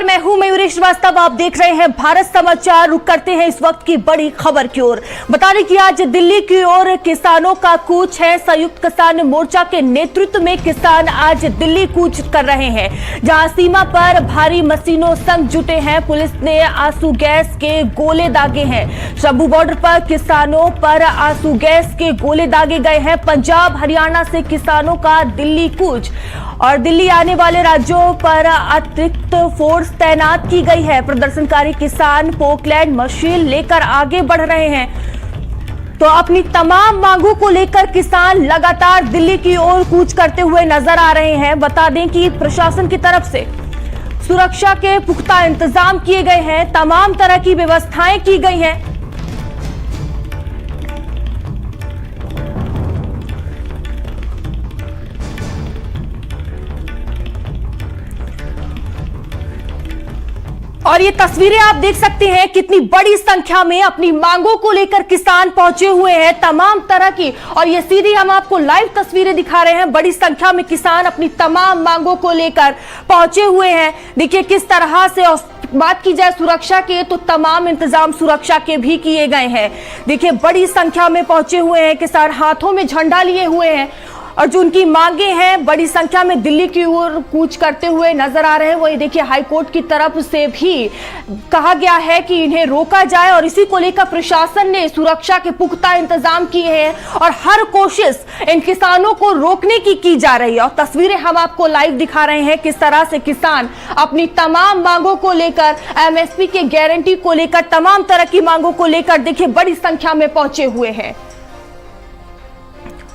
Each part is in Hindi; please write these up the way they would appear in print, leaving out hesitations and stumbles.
मैं हूं मयूरी श्रीवास्तव। आप देख रहे हैं भारत समाचार। रुक करते हैं इस वक्त की बड़ी खबर की ओर। बता दें कि आज दिल्ली की ओर किसानों का कूच है। संयुक्त किसान मोर्चा के नेतृत्व में किसान आज दिल्ली कूच कर रहे हैं, जहां सीमा पर भारी मशीनों संग जुटे हैं। पुलिस ने आंसू गैस के गोले दागे हैं। शंभू बॉर्डर पर किसानों पर आंसू गैस के गोले दागे गए हैं। पंजाब हरियाणा से किसानों का दिल्ली कूच और दिल्ली आने वाले राज्यों पर अतिरिक्त फोर्स तैनात की गई है। प्रदर्शनकारी किसान पोकलैंड मशीन लेकर आगे बढ़ रहे हैं। तो अपनी तमाम मांगों को लेकर किसान लगातार दिल्ली की ओर कूच करते हुए नजर आ रहे हैं। बता दें कि प्रशासन की तरफ से सुरक्षा के पुख्ता इंतजाम किए गए हैं, तमाम तरह की व्यवस्थाएं की गई हैं। और ये तस्वीरें आप देख सकते हैं, कितनी बड़ी संख्या में अपनी मांगों को लेकर किसान पहुंचे हुए हैं, तमाम तरह की। और ये सीधी हम आपको लाइव तस्वीरें दिखा रहे हैं। बड़ी संख्या में किसान अपनी तमाम मांगों को लेकर पहुंचे हुए हैं। देखिए किस तरह से। बात की जाए सुरक्षा के तो तमाम इंतजाम सुरक्षा के भी किए गए हैं। देखिए बड़ी संख्या में पहुंचे हुए हैं किसान, हाथों में झंडा लिए हुए हैं और जो उनकी मांगे हैं बड़ी संख्या में दिल्ली की ओर कूच करते हुए नजर आ रहे हैं। वही देखिए हाईकोर्ट की तरफ से भी कहा गया है कि इन्हें रोका जाए और इसी को लेकर प्रशासन ने सुरक्षा के पुख्ता इंतजाम किए हैं और हर कोशिश इन किसानों को रोकने की जा रही है। और तस्वीरें हम आपको लाइव दिखा रहे हैं किस तरह से किसान अपनी तमाम मांगों को लेकर, एमएसपी के गारंटी को लेकर, तमाम तरह की मांगों को लेकर देखिए बड़ी संख्या में पहुंचे हुए हैं।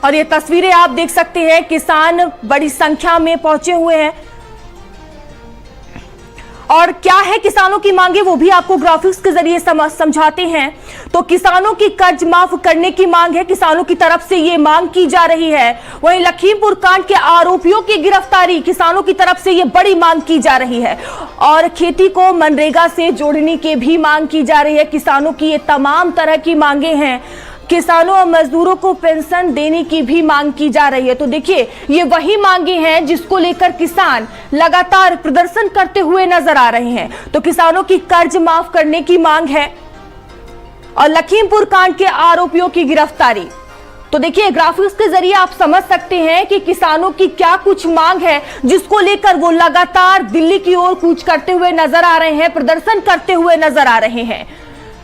और ये तस्वीरें आप देख सकते हैं, किसान बड़ी संख्या में पहुंचे हुए हैं। और क्या है किसानों की मांगे वो भी आपको ग्राफिक्स के जरिए समझाते हैं। तो किसानों की कर्ज माफ करने की मांग है, किसानों की तरफ से ये मांग की जा रही है। वहीं लखीमपुर कांड के आरोपियों की गिरफ्तारी किसानों की तरफ से ये बड़ी मांग की जा रही है। और खेती को मनरेगा से जोड़ने की भी मांग की जा रही है। किसानों की ये तमाम तरह की मांगे हैं। किसानों और मजदूरों को पेंशन देने की भी मांग की जा रही है। तो देखिए ये वही मांगे हैं जिसको लेकर किसान लगातार प्रदर्शन करते हुए नजर आ रहे हैं। तो किसानों की कर्ज माफ करने की मांग है और लखीमपुर कांड के आरोपियों की गिरफ्तारी। तो देखिए ग्राफिक्स के जरिए आप समझ सकते हैं कि किसानों की क्या कुछ मांग है जिसको लेकर वो लगातार दिल्ली की ओर कूच करते हुए नजर आ रहे हैं, प्रदर्शन करते हुए नजर आ रहे हैं।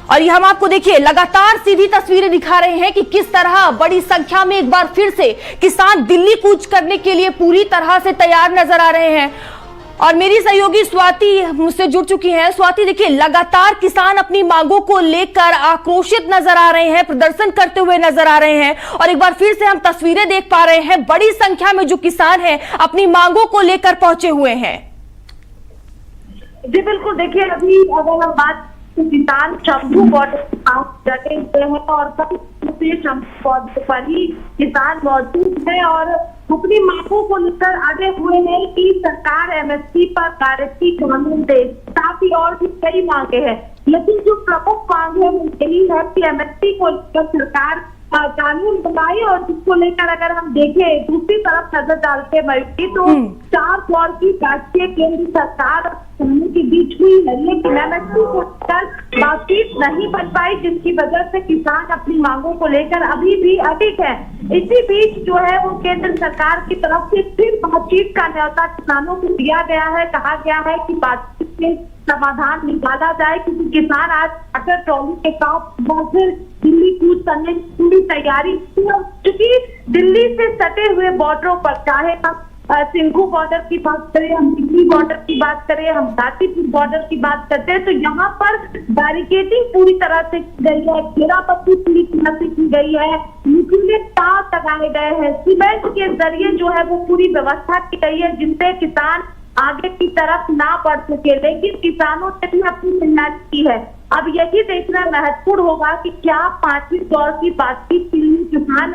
और ये हम आपको देखिए लगातार सीधी तस्वीरें दिखा रहे हैं कि किस तरह बड़ी संख्या में एक बार फिर से किसान दिल्ली कूच करने के लिए पूरी तरह से तैयार नजर आ रहे हैं। और मेरी सहयोगी स्वाति मुझसे जुड़ चुकी हैं। स्वाति देखिए लगातार किसान अपनी मांगों को लेकर आक्रोशित नजर आ रहे हैं, प्रदर्शन करते हुए नजर आ रहे हैं। और एक बार फिर से हम तस्वीरें देख पा रहे हैं, बड़ी संख्या में जो किसान हैं अपनी मांगों को लेकर पहुंचे हुए हैं। जी बिल्कुल, देखिए अभी अगर हम बात किसान शंभू बॉर्डर जगह हुए हैं और शंभू बॉर्डर पर ही किसान मौजूद है और अपनी मांगों को लेकर आगे हुए हैं कि सरकार एमएसपी पर गारंटी कानून दे। साथ ही और भी कई मांगे हैं, लेकिन जो प्रमुख मांग है वो यही है कि एमएसपी को लेकर सरकार कानून बनाए। और जिसको लेकर अगर हम देखें दूसरी तरफ नजर डालते मयूरी तो 4 दौर की राष्ट्रीय केंद्र सरकार के बीच हुई है, लेकिन एमएसपी को लेकर बातचीत नहीं बन पाई, जिसकी वजह से किसान अपनी मांगों को लेकर अभी भी अटक है। इसी बीच जो है वो केंद्र सरकार की तरफ से फिर बातचीत का न्योता किसानों को दिया गया है। कहा गया है कि बातचीत से समाधान निकाला जाए, क्योंकि किसान आज अगर ट्रॉली के साथ फिर दिल्ली कूच करने की पूरी तैयारी, क्योंकि दिल्ली से सटे हुए बॉर्डरों पर चाहे हम सिंघू बॉर्डर की बात करें, हम दिल्ली बॉर्डर की बात करें, हम गाजीपुर बॉर्डर की बात करते हैं, तो यहाँ पर बैरिकेडिंग पूरी तरह से की गई है, घेराबंदी पूरी तरह से की गई है, नुकीले तार लगाए गए हैं, सीमेंट के जरिए जो है वो पूरी व्यवस्था की गई है जिससे किसान आगे की तरफ ना बढ़ सके। लेकिन किसानों ने भी अपनी मेहनत की है। अब यही देखना महत्वपूर्ण होगा कि क्या 5वीं दौर की बातचीत के लिए किसान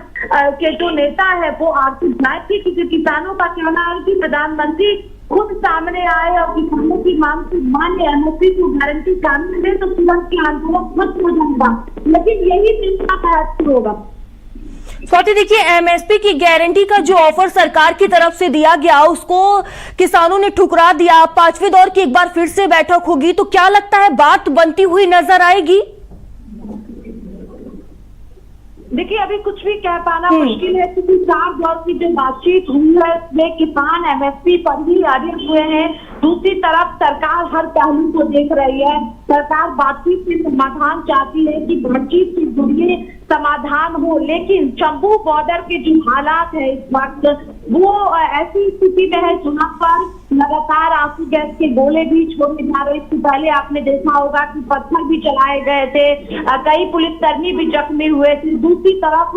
के जो नेता है वो आगे जाएंगे, क्योंकि किसानों का कहना है कि प्रधानमंत्री खुद सामने आए और किसानों की मांग को माने, एमएसपी को गारंटी कानून दे तो तुरंत की आंदोलन खत्म हो जाएगा। लेकिन यही देखना महत्वपूर्ण होगा। स्वाति, देखिए एमएसपी की गारंटी का जो ऑफर सरकार की तरफ से दिया गया उसको किसानों ने ठुकरा दिया। 5वें दौर की एक बार फिर से बैठक होगी तो क्या लगता है बात बनती हुई नजर आएगी? देखिए अभी कुछ भी कह पाना मुश्किल है क्योंकि 4 दौर की जो बातचीत हुई है उसमें किसान एमएसपी पर ही अड़े हुए हैं। दूसरी तरफ सरकार हर पहलू को देख रही है। सरकार बातचीत से समाधान चाहती है कि बातचीत के जरिए समाधान हो, लेकिन चंबू बॉर्डर के जो हालात है इस वक्त वो ऐसी स्थिति में है जहाँ पर लगातार आंसू गैस के गोले भी छोड़े जा रहे। इससे पहले आपने देखा होगा कि पत्थर भी चलाए गए थे, कई पुलिसकर्मी भी जख्मी हुए थे। दूसरी तरफ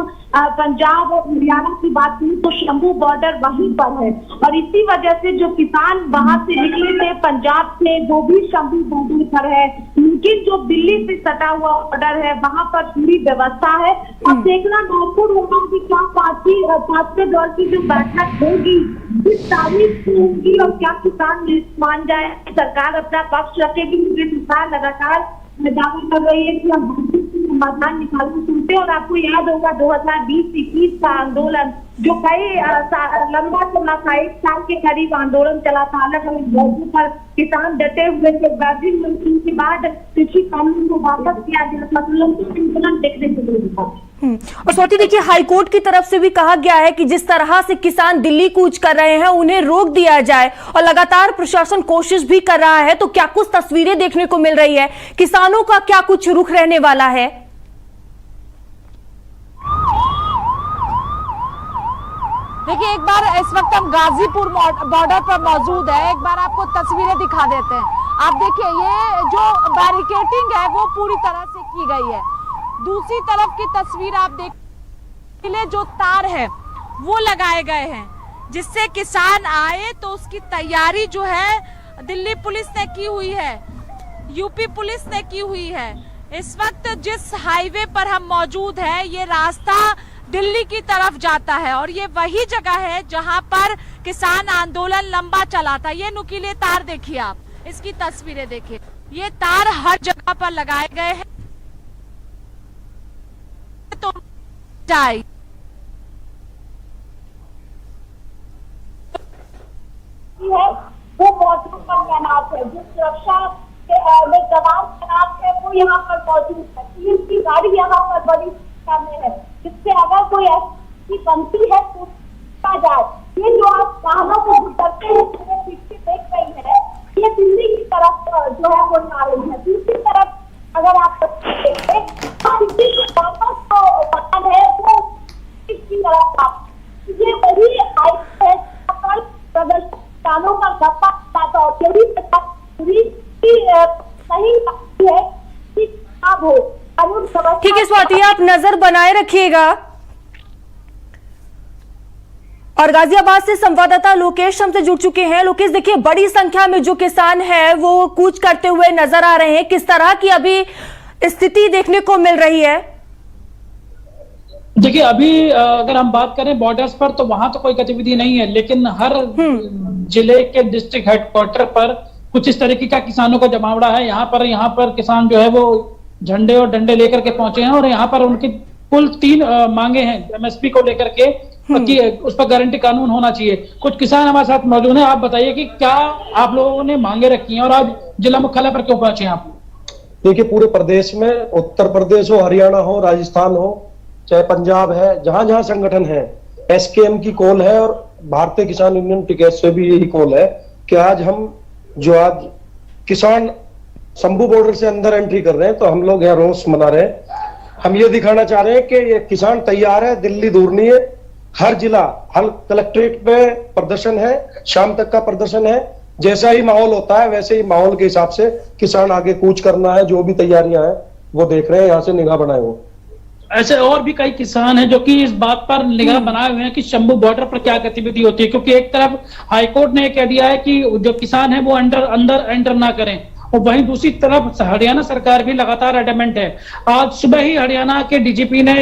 पंजाब और हरियाणा की बात करें तो शंभू बॉर्डर वहीं पर है और इसी वजह से जो किसान वहां से निकले थे पंजाब से वो भी शंभू बॉर्डर पर है। लेकिन जो दिल्ली से सटा हुआ बॉर्डर है वहां पर पूरी व्यवस्था है। अब देखना महत्वपूर्ण होगा कि क्या 5वें दौर की जो बैठक होगी किस तारीख को होगी और क्या किसान मान जाए, सरकार अपना पक्ष रखेगी। क्योंकि सरकार लगातार दावा कर रही है कि हम समाधान निकालना चाहते हैं। और आपको याद होगा 2020-21 का आंदोलन जो कई लंबा चला था, 1 साल के करीब आंदोलन चला था, अलग अलग जगहों पर किसान डटे हुए थे। विभाजन मुद्दों के बाद कृषि कानून को वापस किया गया था, आंदोलन देखने को मिला। और स्वाति, देखिए हाईकोर्ट की तरफ से भी कहा गया है कि जिस तरह से किसान दिल्ली कूच कर रहे हैं उन्हें रोक दिया जाए और लगातार प्रशासन कोशिश भी कर रहा है। तो क्या कुछ तस्वीरें देखने को मिल रही है, किसानों का क्या कुछ रुख रहने वाला है? देखिए एक बार इस वक्त हम गाजीपुर बॉर्डर पर मौजूद है, एक बार आपको तस्वीरें दिखा देते हैं। आप देखिए ये जो बैरिकेडिंग है वो पूरी तरह से की गई है। दूसरी तरफ की तस्वीर आप देख ले, जो तार है वो लगाए गए हैं जिससे किसान आए तो उसकी तैयारी जो है दिल्ली पुलिस ने की हुई है, यूपी पुलिस ने की हुई है। इस वक्त जिस हाईवे पर हम मौजूद हैं ये रास्ता दिल्ली की तरफ जाता है और ये वही जगह है जहां पर किसान आंदोलन लंबा चला था। ये नुकीले तार देखिए, आप इसकी तस्वीरें देखिए, ये तार हर जगह पर लगाए गए हैं। तो जाए वो मौजूद पर तैनात है, जो सुरक्षा में जवान तैनात है वो यहाँ पर मौजूद है। पुलिस की गाड़ी यहाँ पर बड़ी संख्या में है, जिससे अगर कोई ऐसी बनती है तो जाए। ये जो आप वाहनों को गुजरते हैं पीछे देख रही है, ये दिल्ली की तरफ जो है वो जा रही है। दूसरी तरफ अगर आप देखें वाहन है वो इसकी तरफ आप ये वही है प्रदर्शनों का गप्पा था और यही सही है कि अब हो। ठीक है स्वाति, आप नजर बनाए रखिएगा। और गाजियाबाद से संवाददाता लोकेश हमसे जुड़ चुके हैं। लोकेश, देखिए बड़ी संख्या में जो किसान हैं वो कूच करते हुए नजर आ रहे हैं, किस तरह की अभी स्थिति देखने को मिल रही है? देखिए अभी अगर हम बात करें बॉर्डर्स पर तो वहां तो कोई गतिविधि नहीं है, लेकिन हर जिले के डिस्ट्रिक्ट हेडक्वार्टर पर कुछ इस तरीके का किसानों का जमावड़ा है। यहाँ पर किसान जो है वो झंडे और डंडे लेकर के पहुंचे हैं और यहाँ पर उनकी कुल 3 मांगे हैं एमएसपी को लेकर के कि उस पर गारंटी कानून होना चाहिए। कुछ किसान हमारे साथ मौजूद हैं, आप बताइए कि क्या आप लोगों ने मांगे रखी हैं और आज जिला मुख्यालय पर क्यों पहुंचे हैं आप? देखिए पूरे प्रदेश में, उत्तर प्रदेश हो, हरियाणा हो, राजस्थान हो, चाहे पंजाब है, जहां जहां संगठन है, एसकेएम की कॉल है और भारतीय किसान यूनियन टिकैत से भी यही कॉल है कि आज किसान शंभू बॉर्डर से अंदर एंट्री कर रहे हैं तो हम लोग यहाँ रोष मना रहे हैं। हम ये दिखाना चाह रहे हैं कि ये किसान तैयार है, दिल्ली दूर नहीं है। हर जिला, हर कलेक्ट्रेट पे प्रदर्शन है, शाम तक का प्रदर्शन है। जैसा ही माहौल होता है वैसे ही माहौल के हिसाब से किसान आगे कूच करना है। जो भी तैयारियां हैं वो देख रहे हैं, यहाँ से निगाह बनाए हो। ऐसे और भी कई किसान हैं जो कि इस बात पर निगाह बनाए हुए हैं कि शंभू बॉर्डर पर क्या गतिविधि होती है, क्योंकि एक तरफ हाईकोर्ट ने कह दिया है कि जो किसान है वो अंदर एंटर ना करें और वहीं दूसरी तरफ हरियाणा सरकार भी लगातार एडमेंट है। आज सुबह ही हरियाणा के डीजीपी ने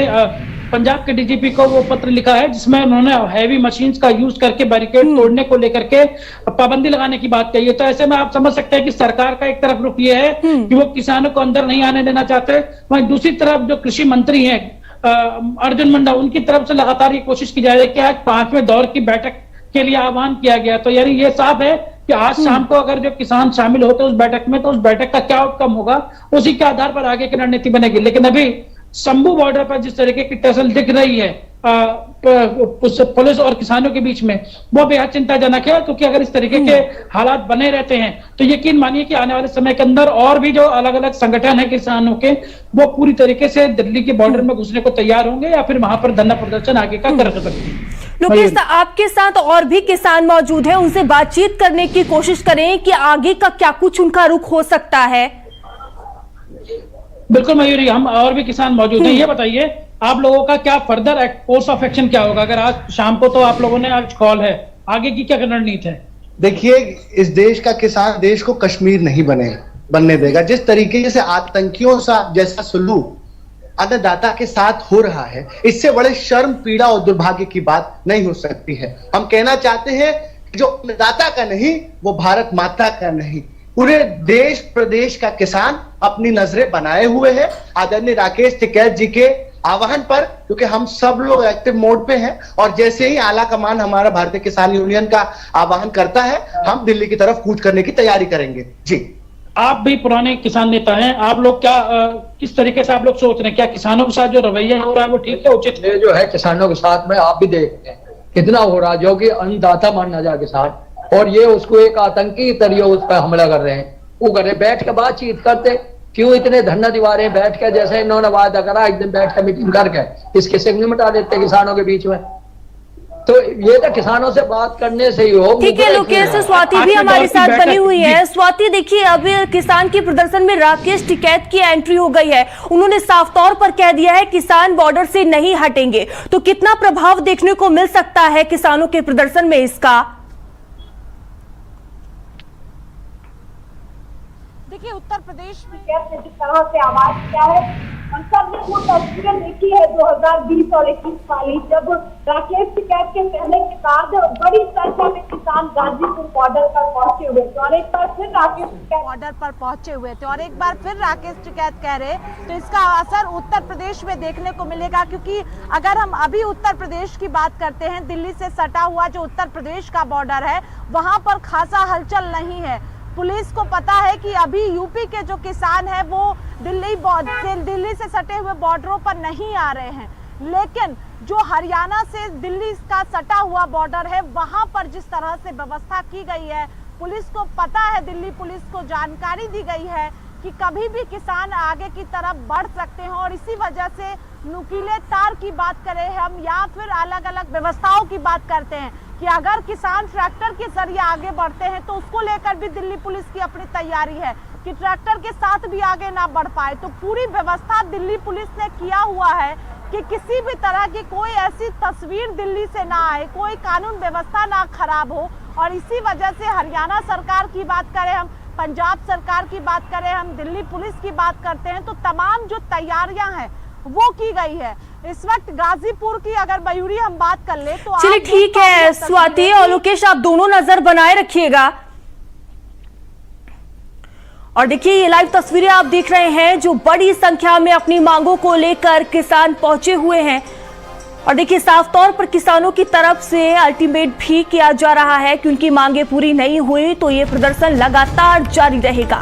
पंजाब के डीजीपी को वो पत्र लिखा है जिसमें उन्होंने हैवी मशीन्स का यूज करके बैरिकेड तोड़ने को लेकर के पाबंदी लगाने की बात कही है। तो ऐसे में आप समझ सकते हैं कि सरकार का एक तरफ रुख ये है कि वो किसानों को अंदर नहीं आने देना चाहते, वहीं दूसरी तरफ जो कृषि मंत्री हैं अर्जुन मुंडा, उनकी तरफ से लगातार ये कोशिश की जा रही है कि आज 5वें दौर की बैठक के लिए आह्वान किया गया। तो यानी ये साफ है कि आज शाम को अगर जो किसान शामिल होते हैं उस बैठक में, तो उस बैठक का क्या आउटकम होगा, उसी के आधार पर आगे की रणनीति बनेगी। लेकिन अभी शंभू बॉर्डर पर जिस तरीके की टसल दिख रही है पुलिस और किसानों के बीच में, वो बेहद चिंताजनक है, क्योंकि अगर इस तरीके के हालात बने रहते हैं तो यकीन मानिए कि आने वाले समय के अंदर और भी जो अलग अलग संगठन है किसानों के, वो पूरी तरीके से दिल्ली के बॉर्डर में घुसने को तैयार होंगे या फिर वहां पर धरना प्रदर्शन आगे का कर सकते हैं। लोकेश, आपके साथ और भी किसान मौजूद हैं, उनसे बातचीत करने की कोशिश करें कि आगे का क्या कुछ उनका रुख हो सकता है। बिल्कुल मयूरी, हम और भी किसान मौजूद हैं। ये बताइए आप लोगों का क्या फर्दर कोर्स ऑफ एक्शन क्या होगा? अगर आज शाम को तो आप लोगों ने आज कॉल है, आगे की क्या रणनीति है? देखिए, इस देश का किसान देश को कश्मीर नहीं बनने देगा। जिस तरीके से आतंकियों सा जैसा सलूक अन्नदाता के साथ हो रहा है, इससे बड़े शर्म, पीड़ा और दुर्भाग्य की बात नहीं हो सकती है। हम कहना चाहते हैं कि जो अन्नदाता का नहीं, वो भारत माता का नहीं, पूरे देश प्रदेश का किसान अपनी नजरें बनाए हुए है आदरणीय राकेश टिकैत जी के आह्वान पर, क्योंकि हम सब लोग एक्टिव मोड पे हैं। और जैसे ही आला कमान हमारा भारतीय किसान यूनियन का आह्वान करता है, हम दिल्ली की तरफ कूच करने की तैयारी करेंगे। जी, आप भी पुराने किसान नेता हैं, आप लोग क्या किस तरीके से आप लोग सोच रहे हैं? क्या किसानों के साथ जो रवैया हो रहा है वो ठीक है, उचित है? जो है किसानों के साथ में आप भी देख रहे हैं कितना हो रहा है, जो कि अन्नदाता माना जाए किसान, और ये उसको एक आतंकी तरीके उस पर हमला कर रहे हैं। वो कर रहे बैठ के बातचीत करते, क्यों इतने धरना दीवारें बैठ के, जैसे इन्होंने वादा करा एक दिन बैठ के मीटिंग करके इसके सिग्नल मिटा देते किसानों के बीच में। तो ये तो किसानों से बात करने से ही हो। ठीक है लोकेश, स्वाति भी हमारे साथ बनी हुई है। स्वाति, देखिए अब किसान के प्रदर्शन में राकेश टिकैत की एंट्री हो गई है। उन्होंने साफ तौर पर कह दिया है किसान बॉर्डर से नहीं हटेंगे। तो कितना प्रभाव देखने को मिल सकता है किसानों के प्रदर्शन में इसका? देखिए उत्तर प्रदेश में जिस तरह से आवाज किया है, हम सब ने वो तस्वीरें देखी है 2020 और 21 वाली, जब राकेश टिकैत के कहने के बाद बड़ी संख्या में किसान गाजीपुर बॉर्डर पर पहुंचे हुए थे और एक बार फिर राकेश टिकैत बॉर्डर पर पहुंचे हुए थे और एक बार फिर राकेश टिकैत कह रहे, तो इसका असर उत्तर प्रदेश में देखने को मिलेगा। क्योंकि अगर हम अभी उत्तर प्रदेश की बात करते हैं, दिल्ली से सटा हुआ जो उत्तर प्रदेश का बॉर्डर है, वहां पर खासा हलचल नहीं है। पुलिस को पता है कि अभी यूपी के जो किसान हैं वो दिल्ली से सटे हुए बॉर्डरों पर नहीं आ रहे हैं, लेकिन जो हरियाणा से दिल्ली का सटा हुआ बॉर्डर है वहां पर जिस तरह से व्यवस्था की गई है, पुलिस को पता है, दिल्ली पुलिस को जानकारी दी गई है कि कभी भी किसान आगे की तरफ बढ़ सकते हैं। और इसी वजह से नुकीले तार की बात करें हम या फिर अलग अलग व्यवस्थाओं की बात करते हैं कि अगर किसान ट्रैक्टर के जरिए आगे बढ़ते हैं तो उसको लेकर भी दिल्ली पुलिस की अपनी तैयारी है कि ट्रैक्टर के साथ भी आगे ना बढ़ पाए। तो पूरी व्यवस्था दिल्ली पुलिस ने किया हुआ है कि किसी भी तरह की कोई ऐसी तस्वीर दिल्ली से ना आए, कोई कानून व्यवस्था ना खराब हो। और इसी वजह से हरियाणा सरकार की बात करें हम, पंजाब सरकार की बात करें हम, दिल्ली पुलिस की बात करते हैं, तो तमाम जो तैयारियां हैं वो की गई है। इस वक्त गाजीपुर की अगर मयूरी हम बात कर ले तो चलिए ठीक है स्वाति और लोकेश, आप दोनों नजर बनाए रखिएगा। और देखिए ये लाइव तस्वीरें आप देख रहे हैं, जो बड़ी संख्या में अपनी मांगों को लेकर किसान पहुंचे हुए हैं। और देखिए साफ तौर पर किसानों की तरफ से अल्टीमेट भी किया जा रहा है कि उनकी मांगे पूरी नहीं हुई तो ये प्रदर्शन लगातार जारी रहेगा।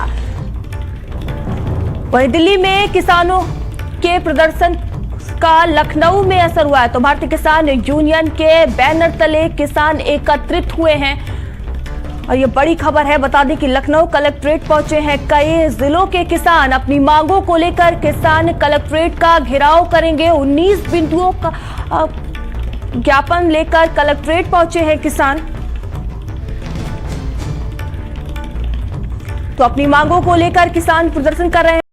वहीं दिल्ली में किसानों के प्रदर्शन का लखनऊ में असर हुआ है, तो भारतीय किसान यूनियन के बैनर तले किसान एकत्रित हुए हैं। और ये बड़ी खबर है, बता दें कि लखनऊ कलेक्ट्रेट पहुंचे हैं कई जिलों के किसान। अपनी मांगों को लेकर किसान कलेक्ट्रेट का घेराव करेंगे। 19 बिंदुओं का ज्ञापन लेकर कलेक्ट्रेट पहुंचे हैं किसान। तो अपनी मांगों को लेकर किसान प्रदर्शन कर रहे हैं।